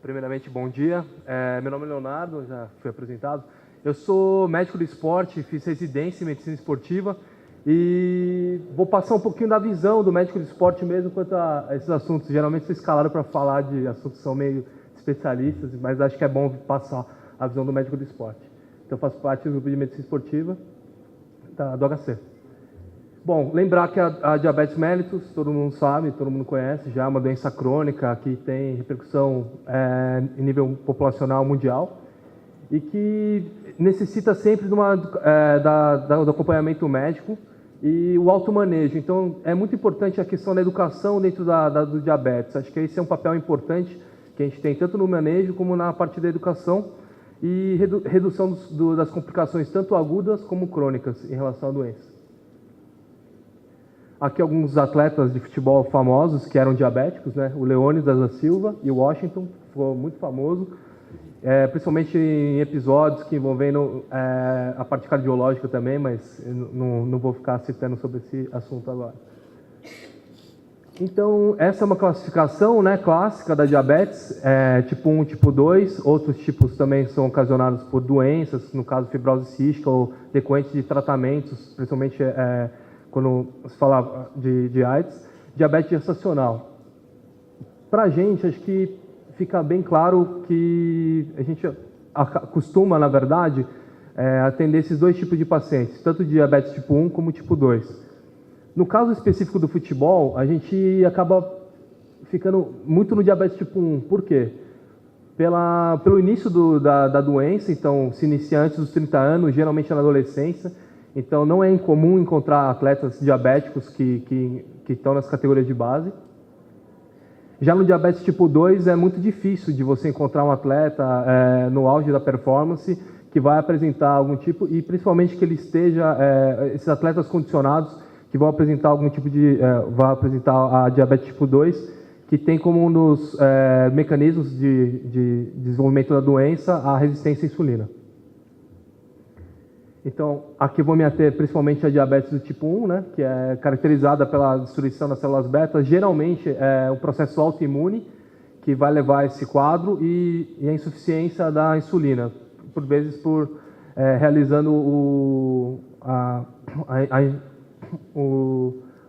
Primeiramente, bom dia. Meu nome é Leonardo, já fui apresentado. Eu sou médico do esporte, fiz residência em medicina esportiva e vou passar um pouquinho da visão do médico do esporte mesmo quanto a esses assuntos. Geralmente vocês escalaram para falar de assuntos que são meio especialistas, mas acho que é bom passar a visão do médico do esporte. Então, eu faço parte do grupo de medicina esportiva do HC. Bom, lembrar que a diabetes mellitus, todo mundo sabe, todo mundo conhece, já é uma doença crônica que tem repercussão em nível populacional mundial e que necessita sempre do acompanhamento médico e o automanejo. Então, é muito importante a questão da educação dentro do diabetes. Acho que esse é um papel importante que a gente tem tanto no manejo como na parte da educação e redução das complicações tanto agudas como crônicas em relação à doença. Aqui alguns atletas de futebol famosos que eram diabéticos, né? O Leônidas da Silva e o Washington, ficou muito famoso, principalmente em episódios que envolvendo a parte cardiológica também, mas não vou ficar citando sobre esse assunto agora. Então, essa é uma classificação, né, clássica da diabetes, tipo 1, tipo 2, outros tipos também são ocasionados por doenças, no caso fibrose cística ou decorrente de tratamentos, principalmente quando se fala de AIDS, diabetes gestacional. Para a gente, acho que fica bem claro que a gente costuma, na verdade, atender esses dois tipos de pacientes, tanto diabetes tipo 1 como tipo 2. No caso específico do futebol, a gente acaba ficando muito no diabetes tipo 1. Por quê? Pelo início da doença, então se inicia antes dos 30 anos, geralmente na adolescência. Então, não é incomum encontrar atletas diabéticos que estão nas categorias de base. Já no diabetes tipo 2, é muito difícil de você encontrar um atleta no auge da performance que vai apresentar algum tipo, e principalmente que ele esteja, esses atletas condicionados, que vão apresentar algum tipo vai apresentar a diabetes tipo 2, que tem como um dos mecanismos de desenvolvimento da doença a resistência à insulina. Então, aqui eu vou me ater principalmente à diabetes do tipo 1, né, que é caracterizada pela destruição das células beta. Geralmente é um processo autoimune que vai levar a esse quadro e a insuficiência da insulina, por vezes realizando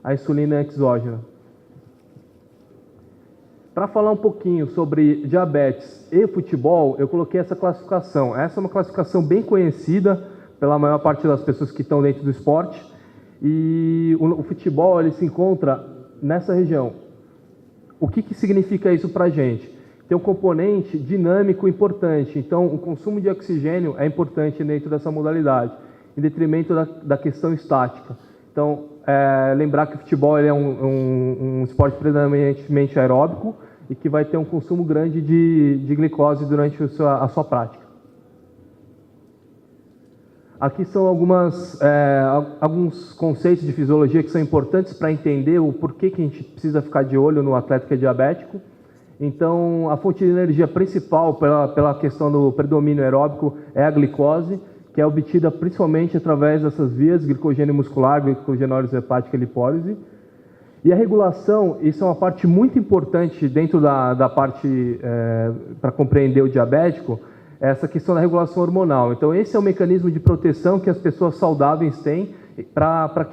a insulina exógena. Para falar um pouquinho sobre diabetes e futebol, eu coloquei essa classificação. Essa é uma classificação bem conhecida pela maior parte das pessoas que estão dentro do esporte, e o futebol ele se encontra nessa região. O que significa isso para a gente? Tem um componente dinâmico importante, então o consumo de oxigênio é importante dentro dessa modalidade, em detrimento da questão estática. Então, lembrar que o futebol ele é um esporte predominantemente aeróbico e que vai ter um consumo grande de glicose durante a sua prática. Aqui são alguns conceitos de fisiologia que são importantes para entender o porquê que a gente precisa ficar de olho no atleta que é diabético. Então, a fonte de energia principal pela questão do predomínio aeróbico é a glicose, que é obtida principalmente através dessas vias, glicogênio muscular, glicogenólise hepática e lipólise. E a regulação, isso é uma parte muito importante dentro da parte para compreender o diabético, essa questão da regulação hormonal. Então, esse é o mecanismo de proteção que as pessoas saudáveis têm para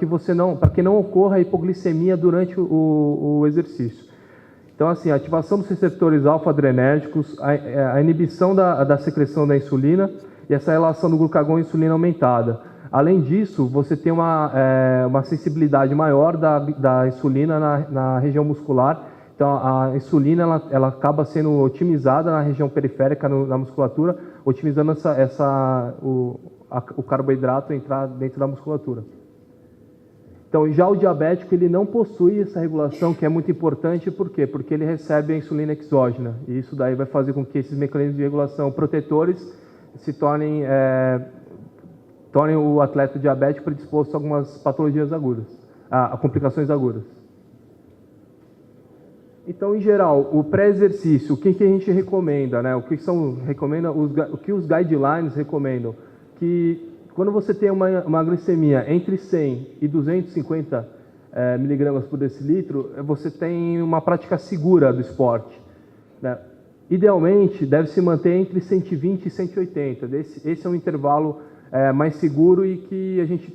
que não ocorra hipoglicemia durante o exercício. Então, assim, a ativação dos receptores alfa-adrenérgicos, a inibição da secreção da insulina e essa relação do glucagon e insulina aumentada. Além disso, você tem uma sensibilidade maior da insulina na região muscular. Então, a insulina ela acaba sendo otimizada na região periférica, na musculatura, otimizando o carboidrato entrar dentro da musculatura. Então, já o diabético ele não possui essa regulação, que é muito importante. Por quê? Porque ele recebe a insulina exógena. E isso daí vai fazer com que esses mecanismos de regulação protetores se tornem o atleta diabético predisposto a algumas patologias agudas, a complicações agudas. Então, em geral, o pré-exercício, o que a gente recomenda, né? O que os guidelines recomendam? Que quando você tem uma glicemia entre 100 e 250 miligramas por decilitro, você tem uma prática segura do esporte, né? Idealmente, deve se manter entre 120 e 180. Esse é um intervalo mais seguro e que a gente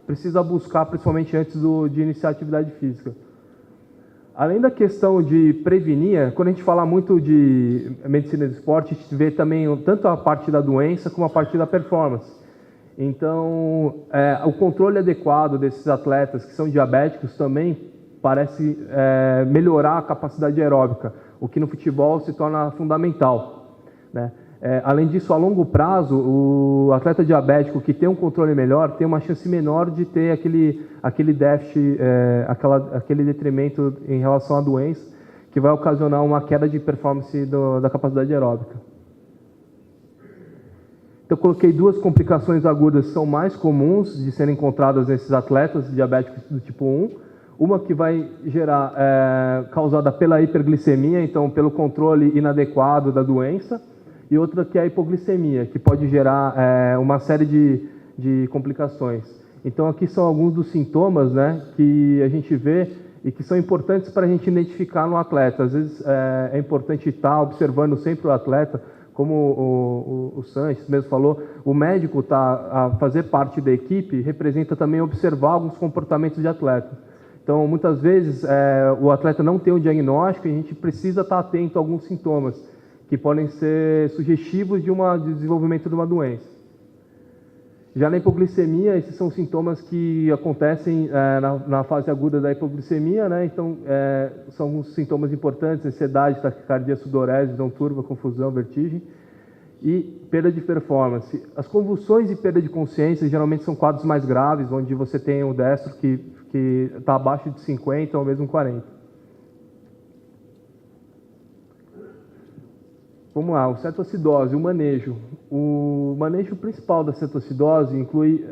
precisa buscar, principalmente antes de iniciar a atividade física. Além da questão de prevenir, quando a gente fala muito de medicina do esporte, a gente vê também tanto a parte da doença como a parte da performance. Então, o controle adequado desses atletas que são diabéticos também parece melhorar a capacidade aeróbica, o que no futebol se torna fundamental, né? Além disso, a longo prazo, o atleta diabético que tem um controle melhor tem uma chance menor de ter aquele déficit, aquele detrimento em relação à doença, que vai ocasionar uma queda de performance da capacidade aeróbica. Então, eu coloquei duas complicações agudas que são mais comuns de serem encontradas nesses atletas diabéticos do tipo 1. Uma que vai causada pela hiperglicemia, então pelo controle inadequado da doença, e outra que é a hipoglicemia, que pode gerar uma série de complicações. Então, aqui são alguns dos sintomas, né, que a gente vê e que são importantes para a gente identificar no atleta. Às vezes é importante estar observando sempre o atleta, como o Sanches mesmo falou, o médico a fazer parte da equipe representa também observar alguns comportamentos de atleta. Então, muitas vezes, o atleta não tem um diagnóstico e a gente precisa estar atento a alguns sintomas que podem ser sugestivos de desenvolvimento de uma doença. Já na hipoglicemia, esses são sintomas que acontecem na fase aguda da hipoglicemia, né? Então, são alguns sintomas importantes: ansiedade, taquicardia, sudorese, visão turva, confusão, vertigem e perda de performance. As convulsões e perda de consciência geralmente são quadros mais graves, onde você tem o destro que está abaixo de 50 ou mesmo 40. Vamos lá, o cetoacidose, o manejo. O manejo principal da cetoacidose inclui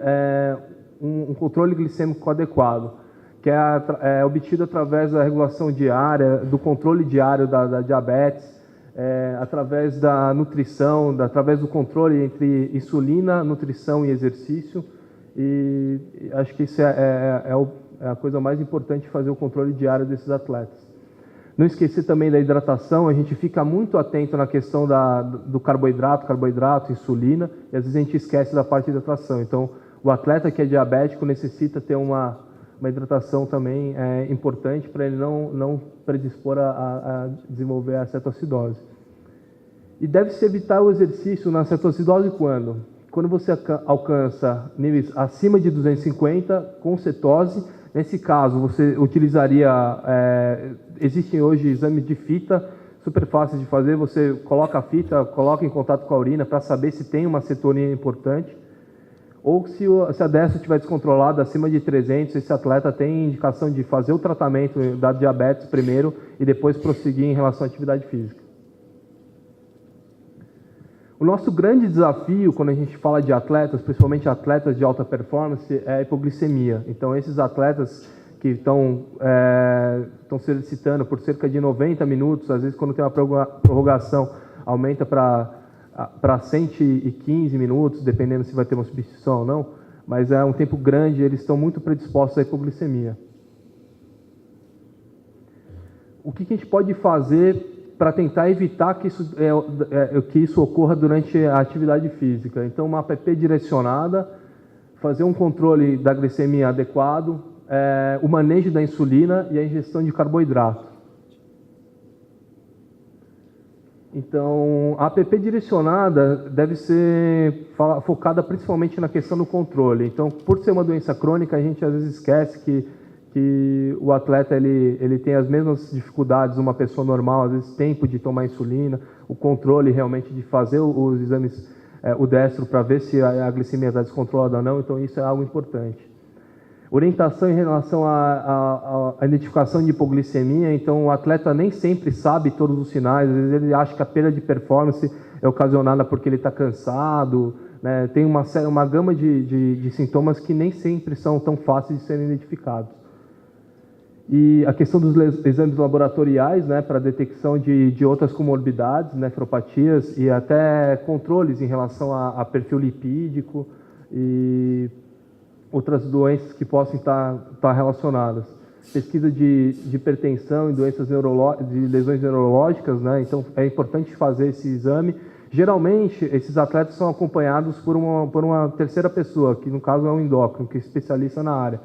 um controle glicêmico adequado, que é obtido através da regulação diária, do controle diário da diabetes, através da nutrição, através do controle entre insulina, nutrição e exercício. E acho que isso é a coisa mais importante, fazer o controle diário desses atletas. Não esquecer também da hidratação. A gente fica muito atento na questão do carboidrato, insulina, e às vezes a gente esquece da parte de hidratação. Então, o atleta que é diabético necessita ter uma hidratação também importante para ele não predispor a desenvolver a cetoacidose. E deve-se evitar o exercício na cetoacidose quando? Quando você alcança níveis acima de 250 com cetose. Nesse caso, você utilizaria, existem hoje exames de fita, super fáceis de fazer. Você coloca a fita, coloca em contato com a urina para saber se tem uma cetonia importante. Ou se a destro estiver descontrolada, acima de 300, esse atleta tem indicação de fazer o tratamento da diabetes primeiro e depois prosseguir em relação à atividade física. O nosso grande desafio, quando a gente fala de atletas, principalmente atletas de alta performance, é a hipoglicemia. Então, esses atletas que estão se exercitando por cerca de 90 minutos, às vezes quando tem uma prorrogação, aumenta para 115 minutos, dependendo se vai ter uma substituição ou não, mas é um tempo grande, eles estão muito predispostos à hipoglicemia. O que a gente pode fazer para tentar evitar que isso ocorra durante a atividade física? Então, uma APP direcionada, fazer um controle da glicemia adequado, o manejo da insulina e a ingestão de carboidrato. Então, a APP direcionada deve ser focada principalmente na questão do controle. Então, por ser uma doença crônica, a gente às vezes esquece que o atleta ele tem as mesmas dificuldades uma pessoa normal, às vezes tempo de tomar insulina, o controle realmente de fazer os exames, o destro, para ver se a glicemia está descontrolada ou não. Então, isso é algo importante. Orientação em relação à identificação de hipoglicemia. Então, o atleta nem sempre sabe todos os sinais. Às vezes ele acha que a perda de performance é ocasionada porque ele está cansado, né? Tem uma gama de sintomas que nem sempre são tão fáceis de serem identificados. E a questão dos exames laboratoriais, né, para detecção de outras comorbidades, nefropatias e até controles em relação a perfil lipídico e outras doenças que possam estar relacionadas. pesquisa de hipertensão e doenças de lesões neurológicas, né? Então é importante fazer esse exame. Geralmente, esses atletas são acompanhados por uma terceira pessoa, que no caso é um endócrino, que é especialista na área.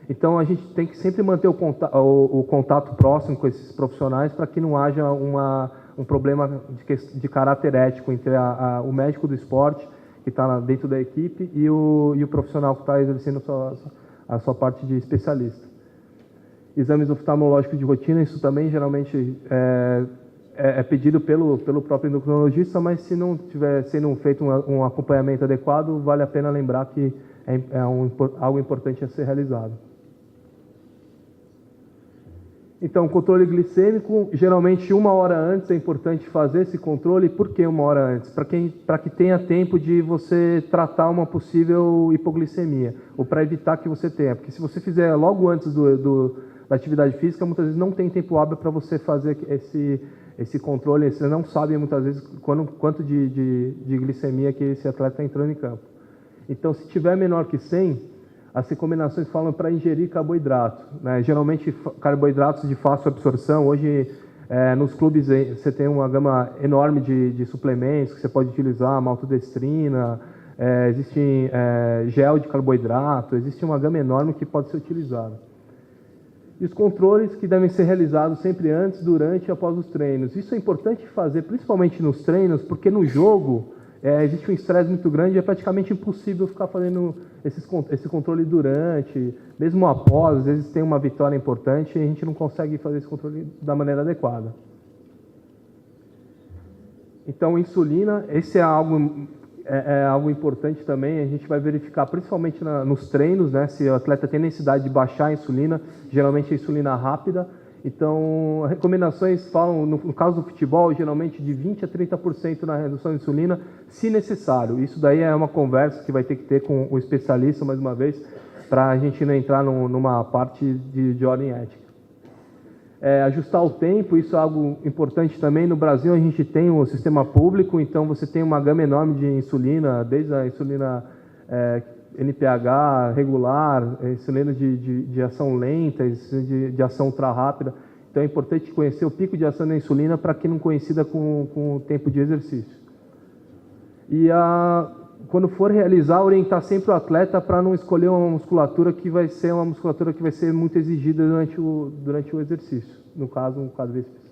Então a gente tem que sempre manter o contato próximo com esses profissionais para que não haja um problema de caráter ético entre o médico do esporte, que está dentro da equipe, e o profissional que está exercendo a sua parte de especialista. Exames oftalmológicos de rotina, isso também geralmente é pedido pelo próprio endocrinologista, mas se não estiver sendo feito um acompanhamento adequado, vale a pena lembrar que algo importante a ser realizado. Então, controle glicêmico, geralmente 1 hora antes é importante fazer esse controle. Por que 1 hora antes? Para que tenha tempo de você tratar uma possível hipoglicemia, ou para evitar que você tenha. Porque se você fizer logo antes da atividade física, muitas vezes não tem tempo hábil para você fazer esse controle. Você não sabe muitas vezes quanto de glicemia que esse atleta está entrando em campo. Então, se tiver menor que 100, as recomendações falam para ingerir carboidrato, né? Geralmente carboidratos de fácil absorção. Hoje, nos clubes, você tem uma gama enorme de suplementos que você pode utilizar, maltodestrina, existe gel de carboidrato, existe uma gama enorme que pode ser utilizada. E os controles que devem ser realizados sempre antes, durante e após os treinos. Isso é importante fazer, principalmente nos treinos, porque no jogo existe um estresse muito grande e é praticamente impossível ficar fazendo esse controle durante, mesmo após. Às vezes tem uma vitória importante e a gente não consegue fazer esse controle da maneira adequada. Então, insulina, esse é algo importante também. A gente vai verificar principalmente nos treinos, né, se o atleta tem necessidade de baixar a insulina, geralmente a insulina rápida. Então, as recomendações falam, no caso do futebol, geralmente de 20% a 30% na redução de insulina, se necessário. Isso daí é uma conversa que vai ter que ter com o especialista, mais uma vez, para a gente não entrar numa parte de ordem ética. Ajustar o tempo, isso é algo importante também. No Brasil, a gente tem um sistema público, então você tem uma gama enorme de insulina, desde a insulina NPH regular, insulina de ação lenta, de ação ultra-rápida. Então é importante conhecer o pico de ação da insulina para que não coincida com o tempo de exercício. E quando for realizar, orientar sempre o atleta para não escolher uma musculatura que vai ser muito exigida durante o exercício, no caso, um quadríceps.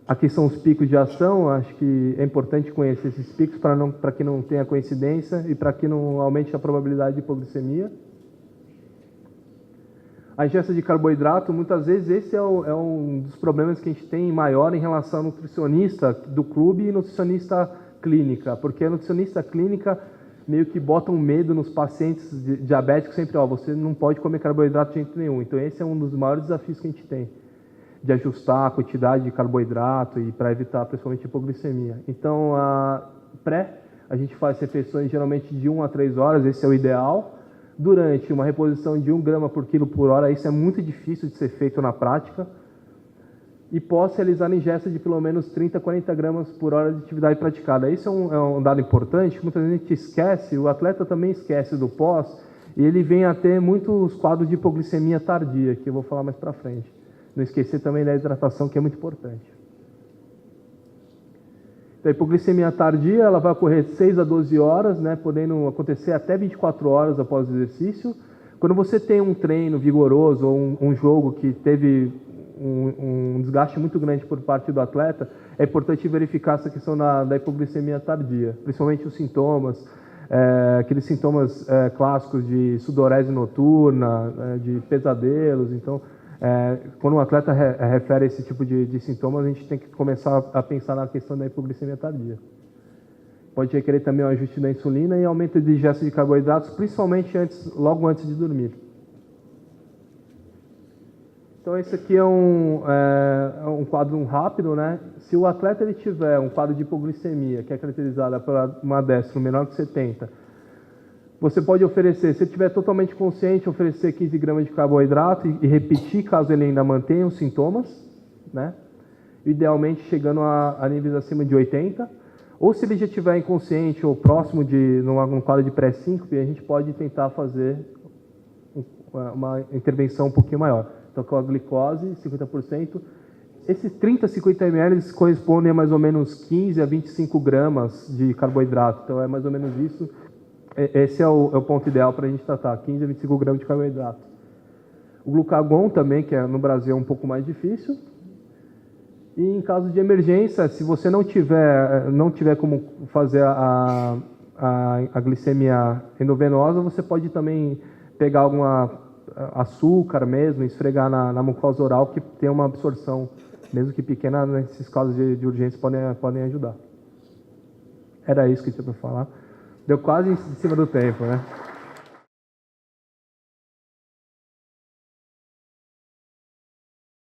Aqui são os picos de ação. Acho que é importante conhecer esses picos para que não tenha coincidência e para que não aumente a probabilidade de hipoglicemia. A ingesta de carboidrato, muitas vezes esse é um dos problemas que a gente tem maior em relação ao nutricionista do clube e nutricionista clínica, porque a nutricionista clínica meio que bota um medo nos pacientes diabéticos, sempre, você não pode comer carboidrato de jeito nenhum. Então esse é um dos maiores desafios que a gente tem, de ajustar a quantidade de carboidrato e para evitar principalmente hipoglicemia. Então, a gente faz refeições geralmente de 1 a 3 horas, esse é o ideal. Durante, uma reposição de 1 grama por quilo por hora, isso é muito difícil de ser feito na prática. E pós realizar a ingesta de pelo menos 30 a 40 gramas por hora de atividade praticada. Isso é um dado importante, que muita gente esquece, o atleta também esquece do pós, e ele vem a ter muitos quadros de hipoglicemia tardia, que eu vou falar mais para frente. Não esquecer também da hidratação, que é muito importante. Então, a hipoglicemia tardia, ela vai ocorrer de 6 a 12 horas, né, podendo acontecer até 24 horas após o exercício. Quando você tem um treino vigoroso ou um jogo que teve um desgaste muito grande por parte do atleta, é importante verificar essa questão da hipoglicemia tardia, principalmente os sintomas, aqueles sintomas clássicos de sudorese noturna, de pesadelos. Então, quando o atleta refere esse tipo de sintomas, a gente tem que começar a pensar na questão da hipoglicemia tardia. Pode requerer também um ajuste da insulina e aumento de ingesta de carboidratos, principalmente logo antes de dormir. Então, esse aqui é um quadro rápido, né? Se o atleta ele tiver um quadro de hipoglicemia, que é caracterizada por uma décimo menor que 70, você pode oferecer, se ele estiver totalmente consciente, oferecer 15 gramas de carboidrato e repetir caso ele ainda mantenha os sintomas, né? Idealmente chegando a níveis acima de 80. Ou se ele já estiver inconsciente ou próximo de num quadro de pré-síncope, a gente pode tentar fazer uma intervenção um pouquinho maior. Então, com a glicose, 50%. Esses 30, 50 ml correspondem a mais ou menos 15 a 25 gramas de carboidrato. Então, é mais ou menos isso. Esse é o ponto ideal para a gente tratar, 15 a 25 gramas de carboidrato. O glucagon também, que no Brasil é um pouco mais difícil. E em caso de emergência, se você não tiver como fazer a glicemia endovenosa, você pode também pegar alguma açúcar mesmo, esfregar na mucosa oral, que tem uma absorção, mesmo que pequena, nesses casos de urgência podem ajudar. Era isso que eu tinha para falar. Deu quase em cima do tempo, né?